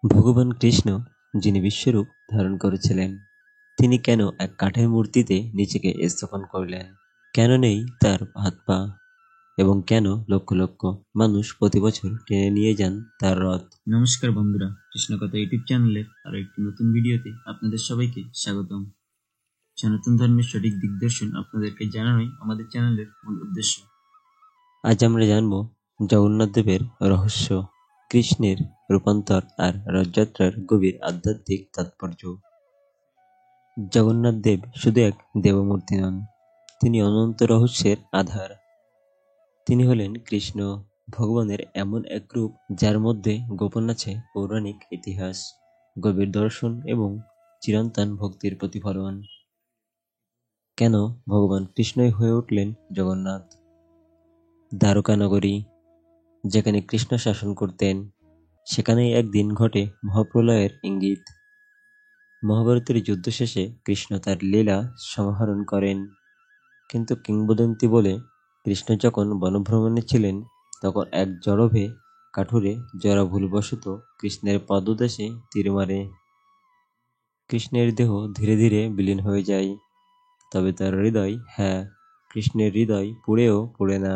ভগবান কৃষ্ণ, যিনি বিশ্বরূপ ধারণ করেছিলেন, তিনি কেন এক কাঠের মূর্তিতে নিজেকে স্থাপন করলেন? কেন নেই তার হাত পা? এবং কেন লক্ষ লক্ষ মানুষ প্রতি বছর টেনে নিয়ে যান তার রথ? নমস্কার বন্ধুরা, কৃষ্ণকথা ইউটিউব চ্যানেলের আরো একটি নতুন ভিডিওতে আপনাদের সবাইকে স্বাগতম। সনাতন ধর্মের সঠিক দিগদর্শন আপনাদেরকে জানানোই আমাদের চ্যানেলের মূল উদ্দেশ্য। আজ আমরা জানব জগন্নাথ দেবের রহস্য, কৃষ্ণের রূপান্তর আর রথযাত্রার গভীর আধ্যাত্মিক তাৎপর্য। জগন্নাথ দেব শুধু এক দেবমূর্তি নন, তিনি অনন্ত রহস্যের আধার। তিনি হলেন কৃষ্ণ, ভগবানের এমন এক রূপ যার মধ্যে গোপন আছে পৌরাণিক ইতিহাস, গভীর দর্শন এবং চিরন্তন ভক্তির প্রতিফলন। কেন ভগবান কৃষ্ণই হয়ে উঠলেন জগন্নাথ? দ্বারকা নগরী, যেখানে কৃষ্ণ শাসন করতেন, সেখানেই একদিন ঘটে মহাপ্রলয়ের ইঙ্গিত। মহাভারতের যুদ্ধ শেষে কৃষ্ণ তার লীলা সমাহরণ করেন, কিন্তু কিংবদন্তি বলে কৃষ্ণ যখন বনভ্রমণে ছিলেন তখন এক জড়ভে কাঠুরে জরা ভুলবশত কৃষ্ণের পদদেশে তীর মারে। কৃষ্ণের দেহ ধীরে ধীরে বিলীন হয়ে যায়, তবে তার হৃদয়, হ্যাঁ, কৃষ্ণের হৃদয় পুড়েও পুড়ে না,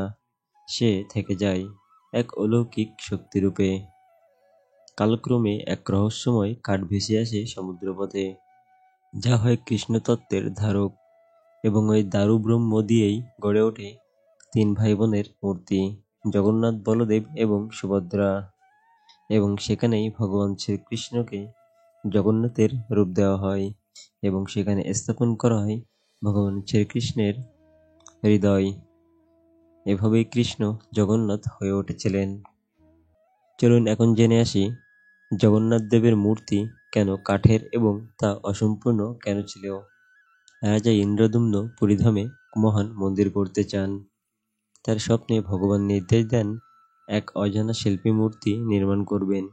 সে থেকে যায় এক অলৌকিক শক্তিরূপে। কালক্রমে এক রহস্যময় কাঠ ভেসে আসে সমুদ্রপথে, যা হয় কৃষ্ণতত্ত্বের ধারক, এবং ওই দারু ব্রহ্ম দিয়েই গড়ে ওঠে তিন ভাই বোনের মূর্তি, জগন্নাথ, বলদেব এবং সুভদ্রা। এবং সেখানেই ভগবান শ্রীকৃষ্ণকে জগন্নাথের রূপ দেওয়া হয় এবং সেখানে স্থাপন করা হয় ভগবান শ্রীকৃষ্ণের হৃদয়। এভাবেই কৃষ্ণ জগন্নাথ হয়ে উঠেছিলেন। চলুন এখন জেনে আসি জগন্নাথ দেবের মূর্তি কেন কাঠের এবং তা অসম্পূর্ণ কেন ছিল। রাজা ইন্দ্রদ্যুম্ন পুরীধামে মহান মন্দির করতে চান। তার স্বপ্নে ভগবান নির্দেশ দেন এক অজানা শিল্পী মূর্তি নির্মাণ করবেন,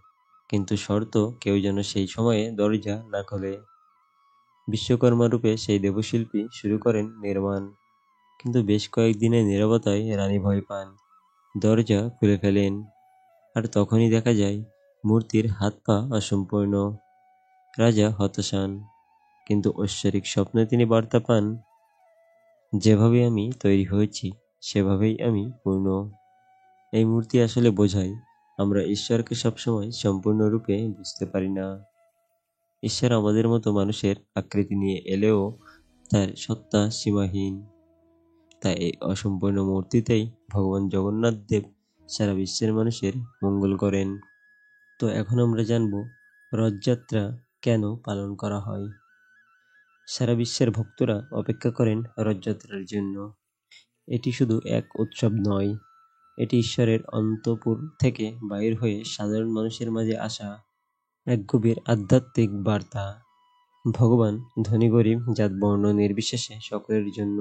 কিন্তু শর্ত, কেউ যেন সেই সময়ে দরজা না খোলে। বিশ্বকর্মা রূপে সেই দেবশিল্পী শুরু করেন নির্মাণ, কিন্তু বেশ কয়েকদিনের নীরবতায় রানী ভয় পান, দরজা খুলে ফেলেন, আর তখনই দেখা যায় মূর্তির হাত পা অসম্পূর্ণ। রাজা হতাশ হন, কিন্তু ঐশ্বরিক স্বপ্নে তিনি বার্তা পান, যেভাবে আমি তৈরি হয়েছি সেভাবেই আমি পূর্ণ। এই মূর্তি আসলে বোঝায় আমরা ঈশ্বরকে সবসময় সম্পূর্ণরূপে বুঝতে পারি না। ঈশ্বর আমাদের মতো মানুষের আকৃতি নিয়ে এলেও তার সত্তা সীমাহীন। তাই এই অসম্পূর্ণ মূর্তিতেই ভগবান জগন্নাথ দেব সারা বিশ্বের মানুষের মঙ্গল করেন। তো এখন আমরা জানব রথযাত্রা কেন পালন করা হয়। সারা বিশ্বের ভক্তরা অপেক্ষা করেন রথযাত্রার জন্য। এটি শুধু এক উৎসব নয়, এটি ঈশ্বরের অন্তঃপুর থেকে বাইর হয়ে সাধারণ মানুষের মাঝে আসা এক গভীর আধ্যাত্মিক বার্তা। ভগবান ধনী গরিব জাত বর্ণ নির্বিশেষে সকলের জন্য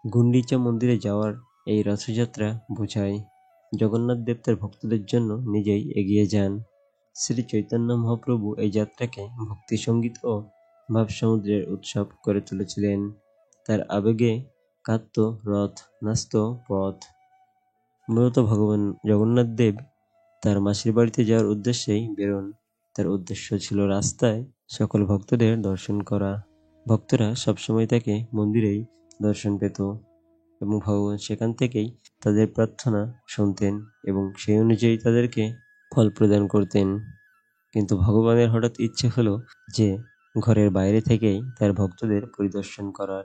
গুন্ডিচা মন্দিরে যাওয়ার এই রথযাত্রা বোঝায় জগন্নাথ দেব তার ভক্তদের জন্য নিজেই এগিয়ে যান। শ্রী চৈতন্য মহাপ্রভু এই যাত্রাকে ভক্তি সঙ্গীত ও ভাবসমুদ্রের উৎসব করে তুলেছিলেন। তার আবেগে কাঁদত রথ, নাচত পথ। মূলত ভগবান জগন্নাথ দেব তার মাসির বাড়িতে যাওয়ার উদ্দেশ্যেই বেরোন। তার উদ্দেশ্য ছিল রাস্তায় সকল ভক্তদের দর্শন করা। ভক্তরা সবসময় তাকে মন্দিরেই দর্শন পেত এবং ভগবান সেখান থেকেই তাদের প্রার্থনা শুনতেন এবং সেই অনুযায়ী তাদেরকে ফল প্রদান করতেন। কিন্তু ভগবানের হঠাৎ ইচ্ছে হলো যে ঘরের বাইরে থেকেই তার ভক্তদের পরিদর্শন করার,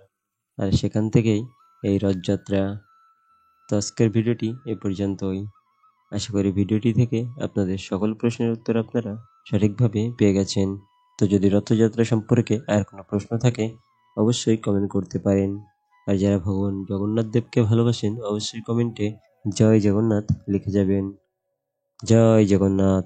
আর সেখান থেকেই এই রথযাত্রা। তো আজকের ভিডিওটি এ পর্যন্তই। আশা করি ভিডিওটি থেকে আপনাদের সকল প্রশ্নের উত্তর আপনারা সঠিকভাবে পেয়ে গেছেন। তো যদি রথযাত্রা সম্পর্কে আর কোনো প্রশ্ন থাকে অবশ্যই কমেন্ট করতে পারেন। আর যারা ভগবান জগন্নাথ দেবকে ভালোবাসেন অবশ্যই কমেন্টে জয় জগন্নাথ লিখে যাবেন। জয় জগন্নাথ।